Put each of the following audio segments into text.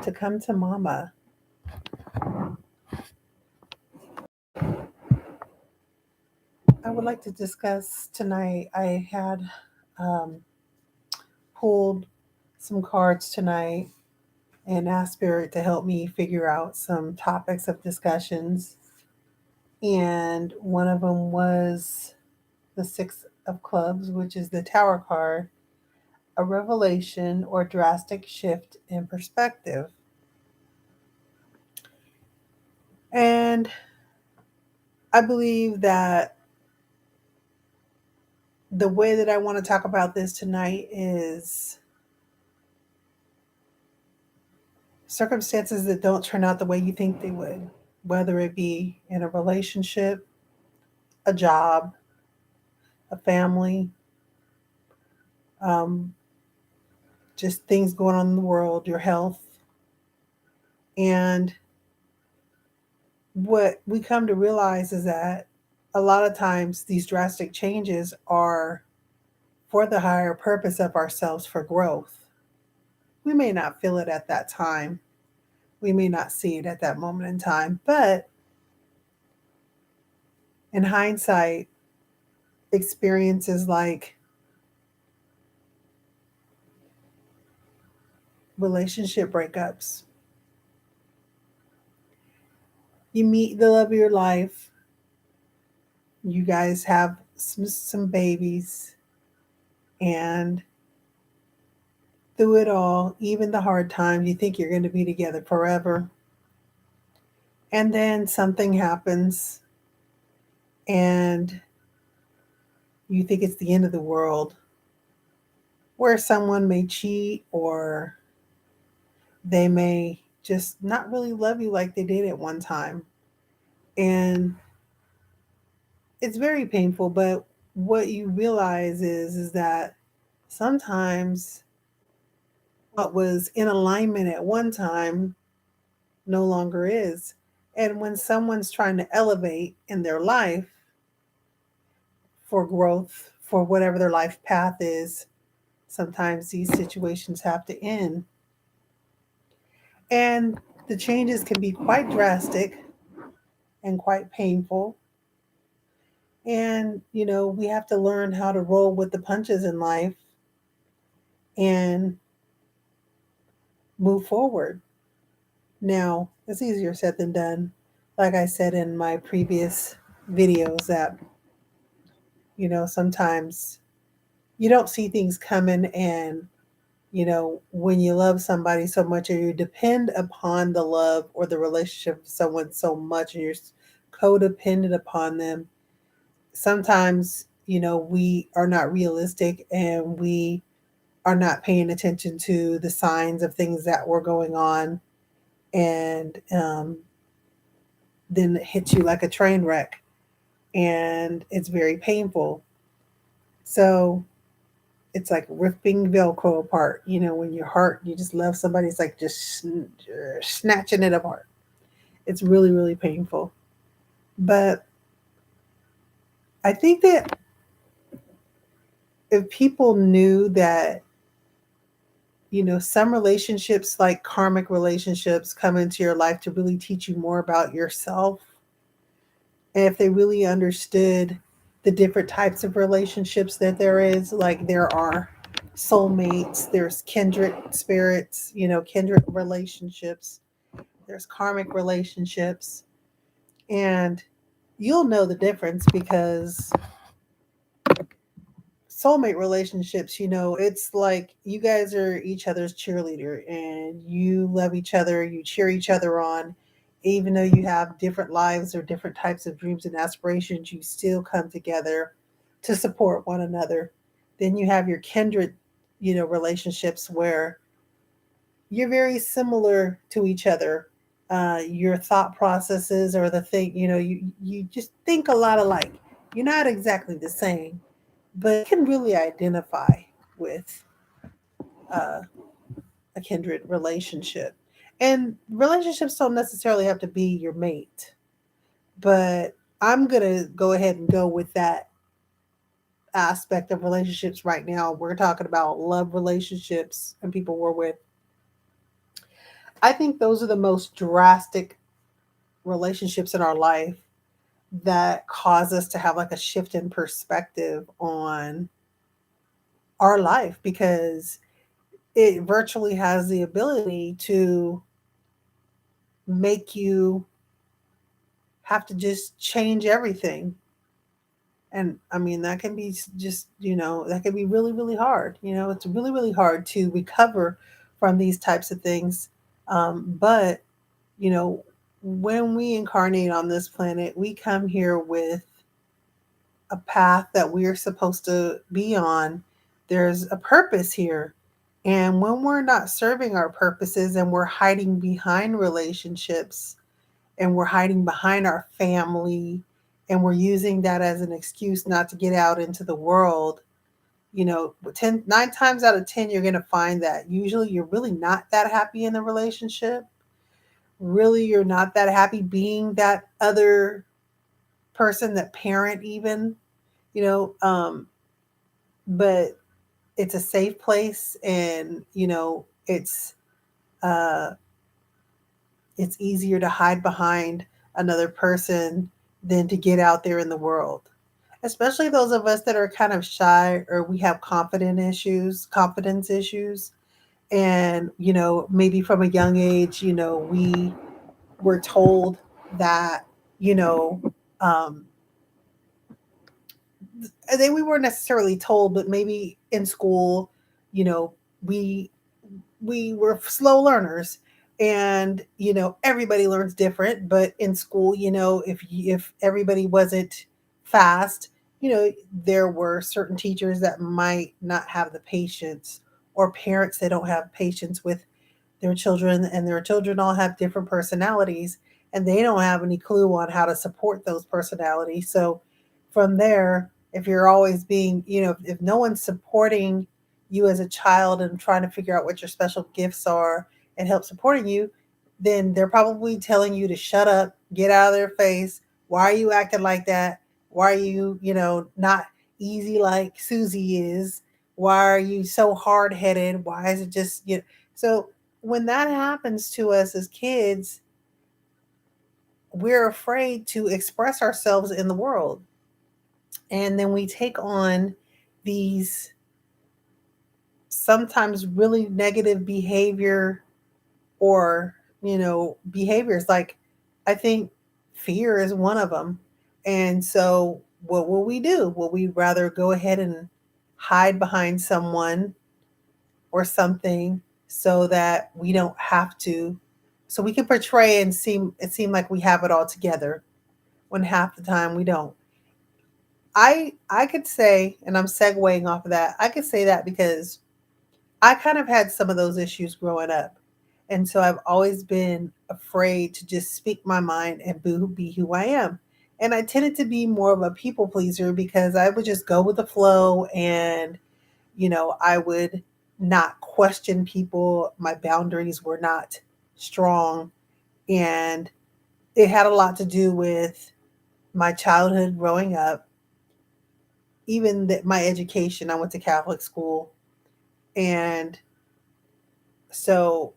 to come to Momma. I would like to discuss tonight. I had um, pulled some cards tonight and asked Spirit to help me figure out some topics of discussions. And one of them was the Six of Clubs, which is the Tower card, a revelation or drastic shift in perspective. And I believe that the way that I want to talk about this tonight is circumstances that don't turn out the way you think they would, whether it be in a relationship, a job, a family, um, just things going on in the world, your health. And what we come to realize is that a lot of times these drastic changes are for the higher purpose of ourselves for growth. We may not feel it at that time. We may not see it at that moment in time, but in hindsight, experiences like relationship breakups, you meet the love of your life, you guys have some babies, and through it all, even the hard times, you think you're going to be together forever. And then something happens, and you think it's the end of the world, where someone may cheat or they may just not really love you like they did at one time. And it's very painful, but what you realize is that sometimes what was in alignment at one time no longer is. And when someone's trying to elevate in their life for growth, for whatever their life path is, sometimes these situations have to end. And the changes can be quite drastic and quite painful. And, we have to learn how to roll with the punches in life and move forward. Now, it's easier said than done. Like I said in my previous videos, that, sometimes you don't see things coming. And, when you love somebody so much or you depend upon the love or the relationship of someone so much and you're codependent upon them, sometimes, we are not realistic and we are not paying attention to the signs of things that were going on. And then it hits you like a train wreck. And it's very painful. So it's like ripping Velcro apart. When your heart, you just love somebody, it's like just snatching it apart. It's really, really painful. But I think that if people knew that, some relationships like karmic relationships come into your life to really teach you more about yourself. And if they really understood the different types of relationships that there is, like there are soulmates, there's kindred spirits, kindred relationships, there's karmic relationships, and you'll know the difference because soulmate relationships, it's like you guys are each other's cheerleader and you love each other, you cheer each other on. Even though you have different lives or different types of dreams and aspirations, you still come together to support one another. Then you have your kindred, relationships where you're very similar to each other. Your thought processes or the thing, you just think a lot alike. You're not exactly the same, but can really identify with uh, a kindred relationship. And relationships don't necessarily have to be your mate, but I'm going to go ahead and go with that aspect of relationships right now. We're talking about love relationships and people we're with. I think those are the most drastic relationships in our life that cause us to have like a shift in perspective on our life, because it virtually has the ability to make you have to just change everything. And I mean, that can be just, that can be really, really hard. It's really, really hard to recover from these types of things. But, you know, when we incarnate on this planet, we come here with a path that we're supposed to be on. There's a purpose here. And when we're not serving our purposes and we're hiding behind relationships and we're hiding behind our family and we're using that as an excuse not to get out into the world, 9 times out of 10, you're going to find that usually you're really not that happy in the relationship. Really, you're not that happy being that other person, that parent, even, you know, um, but it's a safe place, and uh it's easier to hide behind another person than to get out there in the world, especially those of us that are kind of shy or we have confidence issues. And maybe from a young age, we were told that, you know um then we weren't necessarily told, but maybe in school, you know we we were slow learners. And everybody learns different, but in school, if everybody wasn't fast, there were certain teachers that might not have the patience, or parents that don't have patience with their children, and their children all have different personalities, and they don't have any clue on how to support those personalities. So from there, if you're always being, if no one's supporting you as a child and trying to figure out what your special gifts are and help supporting you, then they're probably telling you to shut up, get out of their face. Why are you acting like that? Why are you, not easy like Susie is? Why are you so hard headed? Why is it just, so when that happens to us as kids, we're afraid to express ourselves in the world. And then we take on these sometimes really negative behavior, or, behaviors. Like, I think fear is one of them. And so, what will we do? Will we rather go ahead and hide behind someone or something so that we don't have to, so we can portray and seem like we have it all together, when half the time we don't. I could say, and I'm segueing off of that, I could say that because I kind of had some of those issues growing up. And so I've always been afraid to just speak my mind and be who I am. And I tended to be more of a people pleaser because I would just go with the flow, and I would not question people. My boundaries were not strong. And it had a lot to do with my childhood growing up, even that my education. I went to Catholic school. And so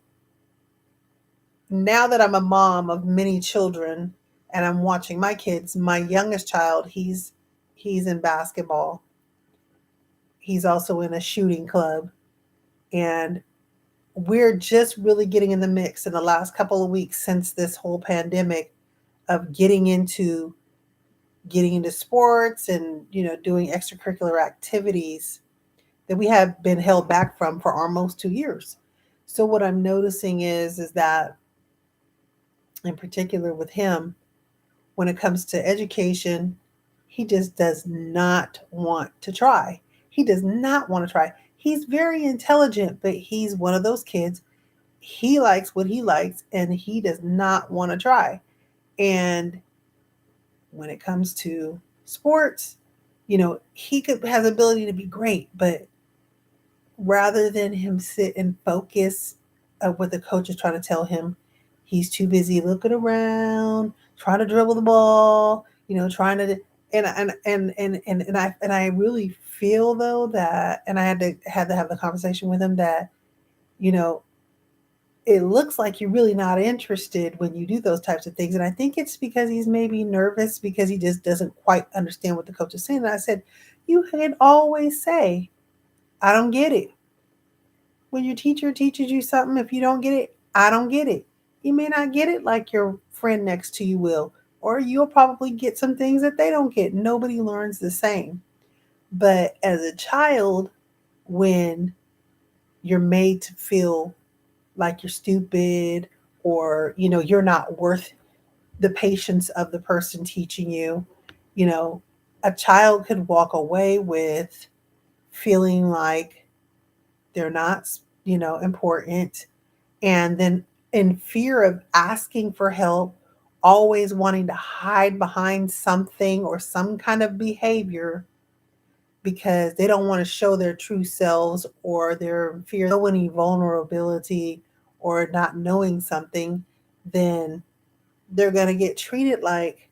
now that I'm a mom of many children and I'm watching my kids, my youngest child, he's in basketball. He's also in a shooting club. And we're just really getting in the mix in the last couple of weeks since this whole pandemic, of getting into sports and doing extracurricular activities that we have been held back from for almost 2 years. So what I'm noticing is that, in particular with him, when it comes to education, he just does not want to try. He does not want to try. He's very intelligent, but he's one of those kids. He likes what he likes, and he does not want to try. And when it comes to sports, he could has ability to be great, but rather than him sit and focus of what the coach is trying to tell him, he's too busy looking around, trying to dribble the ball, trying to, and I really feel though that, and I had to have the conversation with him that, you know it looks like you're really not interested when you do those types of things. And I think it's because he's maybe nervous because he just doesn't quite understand what the coach is saying. And I said, you can always say, I don't get it. When your teacher teaches you something, if you don't get it, I don't get it. You may not get it like your friend next to you will, or you'll probably get some things that they don't get. Nobody learns the same. But as a child, when you're made to feel like you're stupid or you're not worth the patience of the person teaching you, you know a child could walk away with feeling like they're not important, and then in fear of asking for help, always wanting to hide behind something or some kind of behavior because they don't want to show their true selves, or their fear of any vulnerability or not knowing something, then they're going to get treated like,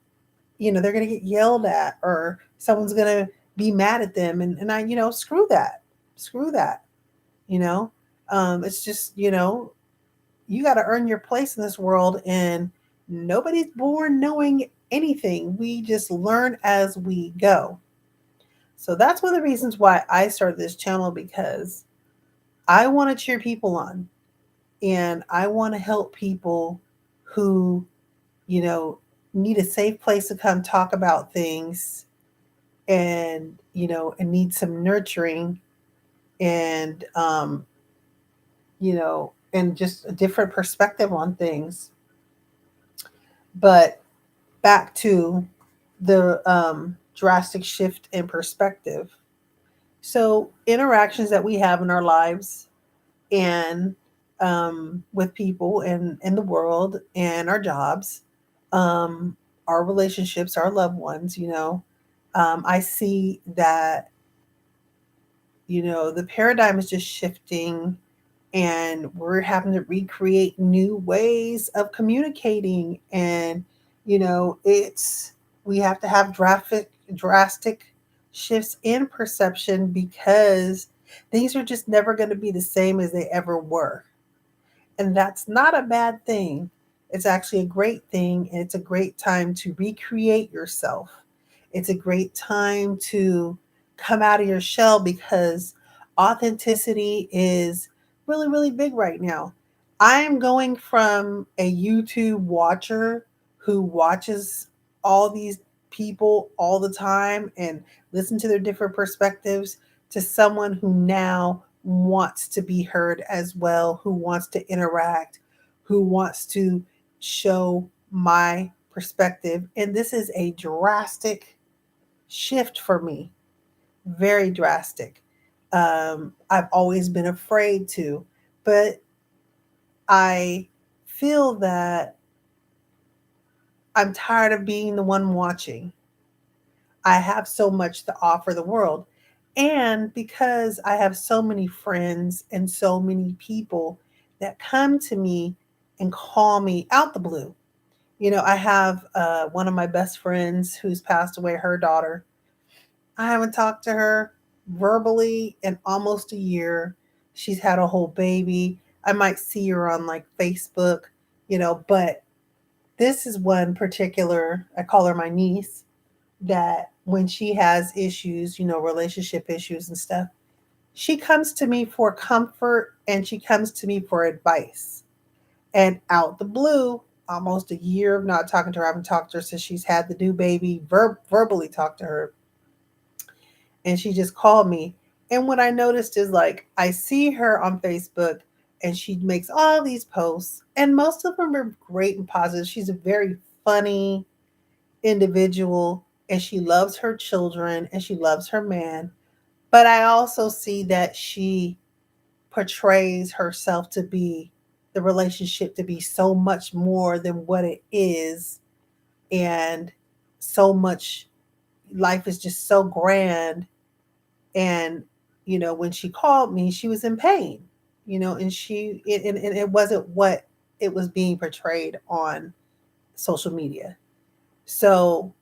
they're going to get yelled at, or someone's going to be mad at them. And screw that. Screw that. You know, it's just, you got to earn your place in this world, and nobody's born knowing anything. We just learn as we go. So that's one of the reasons why I started this channel, because I want to cheer people on, and I want to help people who, you know, need a safe place to come talk about things, and, and need some nurturing, and, and just a different perspective on things. But back to the drastic shift in perspective. So, interactions that we have in our lives, and with people and in the world and our jobs, um, our relationships, our loved ones, I see that, the paradigm is just shifting, and we're having to recreate new ways of communicating. And, it's, we have to have drastic shifts in perception, because things are just never going to be the same as they ever were. And that's not a bad thing. It's actually a great thing. And it's a great time to recreate yourself. It's a great time to come out of your shell, because authenticity is really, really big right now. I'm going from a YouTube watcher who watches all these people all the time and listen to their different perspectives, to someone who now wants to be heard as well, who wants to interact, who wants to show my perspective. And this is a drastic shift for me, very drastic. I've always been afraid to, but I feel that I'm tired of being the one watching. I have so much to offer the world. And because I have so many friends and so many people that come to me and call me out the blue. I have one of my best friends who's passed away, her daughter. I haven't talked to her verbally in almost a year. She's had a whole baby. I might see her on like Facebook, but this is one particular, I call her my niece, that when she has issues, relationship issues and stuff, she comes to me for comfort, and she comes to me for advice. And out the blue, almost a year of not talking to her, I haven't talked to her since she's had the new baby, verbally talked to her. And she just called me. And what I noticed is, like, I see her on Facebook, and she makes all these posts, and most of them are great and positive. She's a very funny individual, and she loves her children, and she loves her man. But I also see that she portrays herself to be, the relationship to be so much more than what it is. And so much, life is just so grand. And, when she called me, she was in pain, and it wasn't what it was being portrayed on social media. So,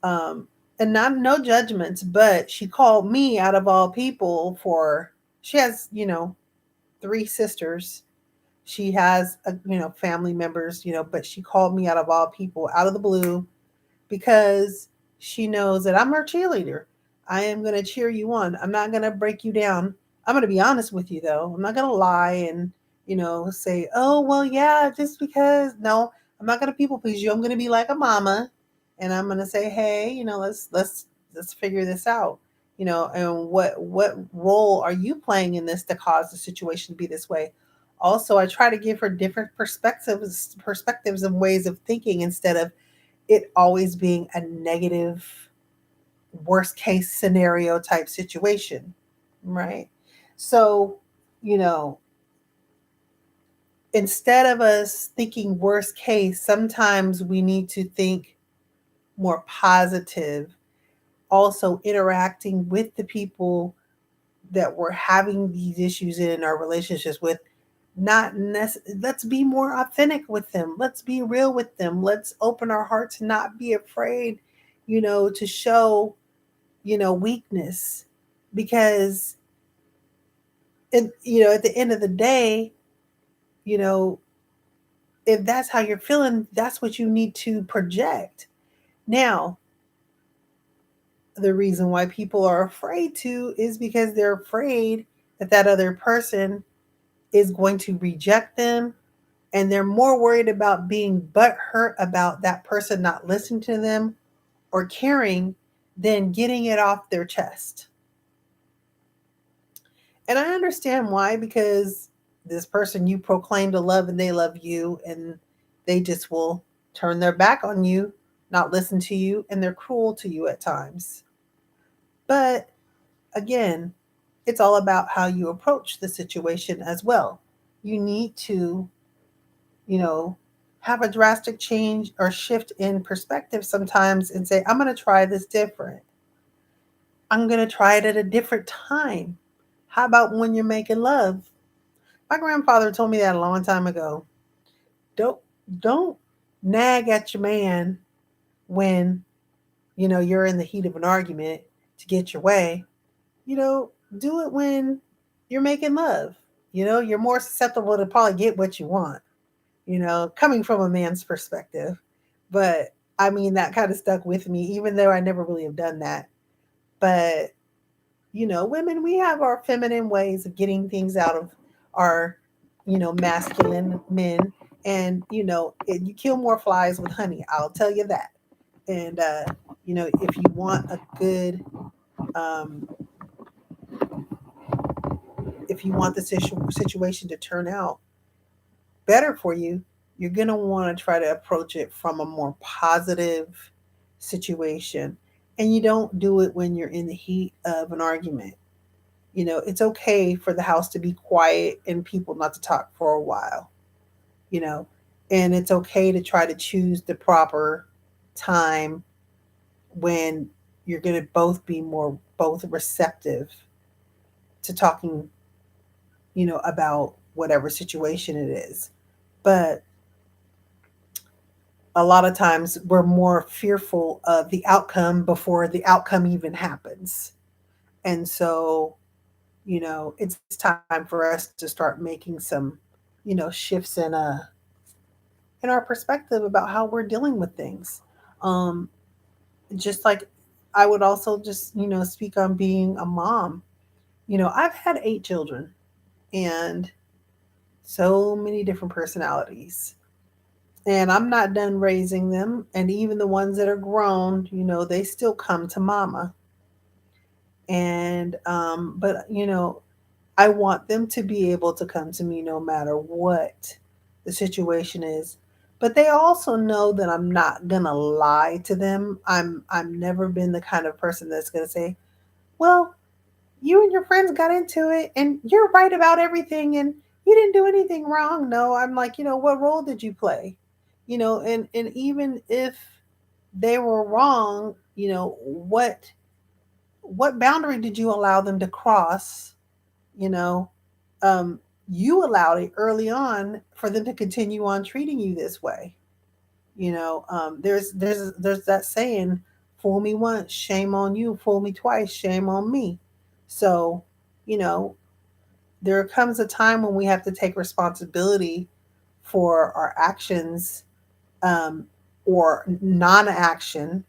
um, and not, no judgments, but she called me out of all people for, she has, three sisters, She has, family members, but she called me out of all people, out of the blue, because she knows that I'm her cheerleader. I am going to cheer you on. I'm not going to break you down. I'm going to be honest with you, though. I'm not going to lie and, say, oh, well, yeah, just because. No, I'm not going to people please you. I'm going to be like a mama, and I'm going to say, hey, let's figure this out. And what role are you playing in this to cause the situation to be this way? Also, I try to give her different perspectives and ways of thinking instead of it always being a negative, worst case scenario type situation, right? So, you know, instead of us thinking worst case, sometimes we need to think more positive, also interacting with the people that we're having these issues in our relationships with. Let's be more authentic with them, let's be real with them, let's open our hearts, not be afraid, to show, weakness, because at the end of the day, you know if that's how you're feeling, that's what you need to project. Now, the reason why people are afraid to is because they're afraid that that other person is going to reject them, and they're more worried about being butthurt about that person not listening to them or caring than getting it off their chest. And I understand why, because this person you proclaim to love and they love you, and they just will turn their back on you, not listen to you, and they're cruel to you at times. But again, it's all about how you approach the situation as well. You need to, you know, have a drastic change or shift in perspective sometimes and say, I'm going to try this different. I'm going to try it at a different time. How about when you're making love? My grandfather told me that a long time ago. Don't don't nag at your man when you're in the heat of an argument to get your way. Do it when you're making love. You're more susceptible to probably get what you want. Coming from a man's perspective, but I mean that kind of stuck with me, even though I never really have done that. But women, we have our feminine ways of getting things out of our, masculine men. And, you kill more flies with honey. I'll tell you that. And, if you want a good, um, if you want the situation to turn out better for you, you're going to want to try to approach it from a more positive situation. And you don't do it when you're in the heat of an argument. It's okay for the house to be quiet and people not to talk for a while, you know, and it's okay to try to choose the proper time when you're going to both be more both receptive to talking, about whatever situation it is. But a lot of times we're more fearful of the outcome before the outcome even happens. And so, it's time for us to start making some, shifts in our perspective about how we're dealing with things. Um, just like I would also just, speak on being a mom. I've had 8 children and so many different personalities. And I'm not done raising them. And even the ones that are grown, they still come to mama. And, but, I want them to be able to come to me no matter what the situation is. But they also know that I'm not gonna lie to them. I've never been the kind of person that's gonna say, "Well, you and your friends got into it and you're right about everything and you didn't do anything wrong." No, I'm like, what role did you play? And even if they were wrong, what boundary did you allow them to cross? You know, um, you allowed it early on for them to continue on treating you this way. There's that saying, "Fool me once, shame on you. Fool me twice, shame on me." So, you know, there comes a time when we have to take responsibility for our actions, um, or non-action,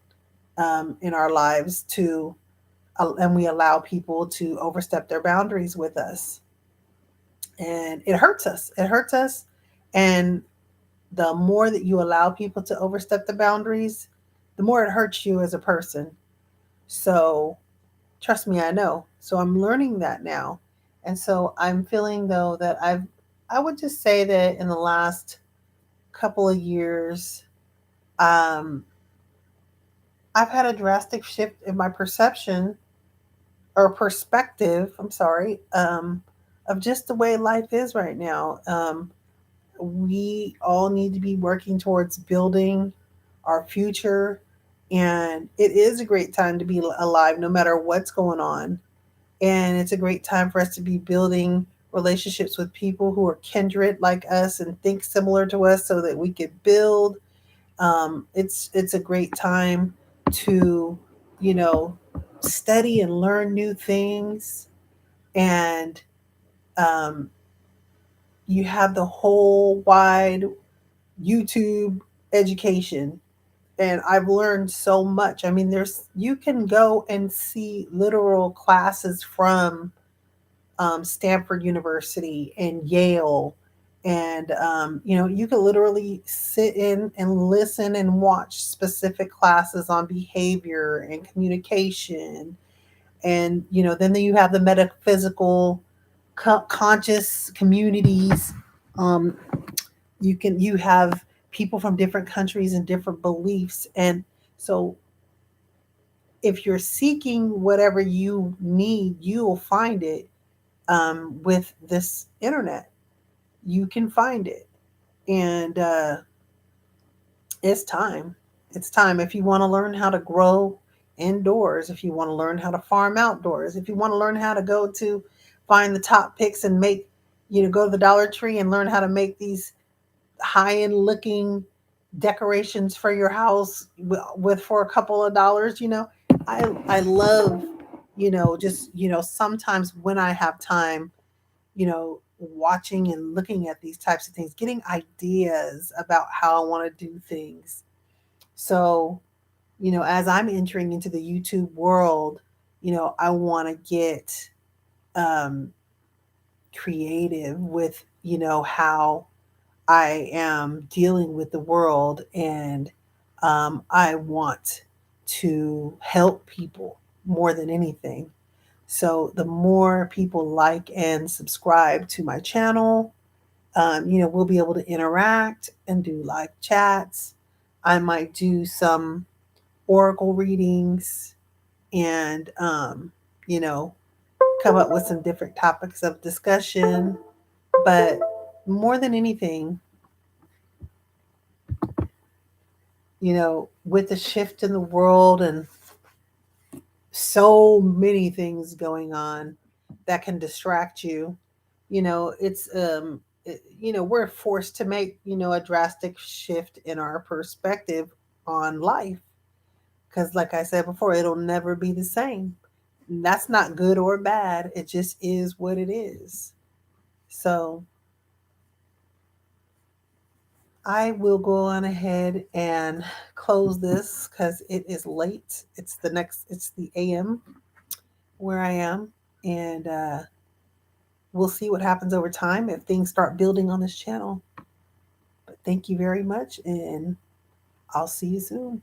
in our lives, and we allow people to overstep their boundaries with us, and it hurts us. It hurts us, and the more that you allow people to overstep the boundaries, the more it hurts you as a person. So trust me, I know. So I'm learning that now. And so I'm feeling though that I would just say that in the last couple of years, um, I've had a drastic shift in my perception or perspective, I'm sorry, of just the way life is right now. We all need to be working towards building our future. And it is a great time to be alive no matter what's going on. And it's a great time for us to be building relationships with people who are kindred like us and think similar to us so that we could build. It's a great time to, you know, study and learn new things. And um, you have the whole wide YouTube education. And I've learned so much. I mean, you can go and see literal classes from Stanford University and Yale. And, you can literally sit in and listen and watch specific classes on behavior and communication. And, then you have the metaphysical conscious communities. Um, you have people from different countries and different beliefs. And so if you're seeking whatever you need, you will find it, with this internet. You can find it. And it's time. It's time. If you want to learn how to grow indoors, if you want to learn how to farm outdoors, if you want to learn how to go to find the top picks and make, go to the Dollar Tree and learn how to make these high end looking decorations for your house with for a couple of dollars. I love, just, sometimes when I have time, watching and looking at these types of things, getting ideas about how I want to do things. So, as I'm entering into the YouTube world, I want to get um, creative with, how I am dealing with the world. And I want to help people more than anything. So the more people like and subscribe to my channel, we'll be able to interact and do live chats. I might do some oracle readings and, you know, come up with some different topics of discussion. But more than anything, with the shift in the world and so many things going on that can distract you, we're forced to make, a drastic shift in our perspective on life. Because, like I said before, it'll never be the same. And that's not good or bad. It just is what it is. So I will go on ahead and close this because it is late. It's the AM where I am. And we'll see what happens over time if things start building on this channel. But thank you very much, and I'll see you soon.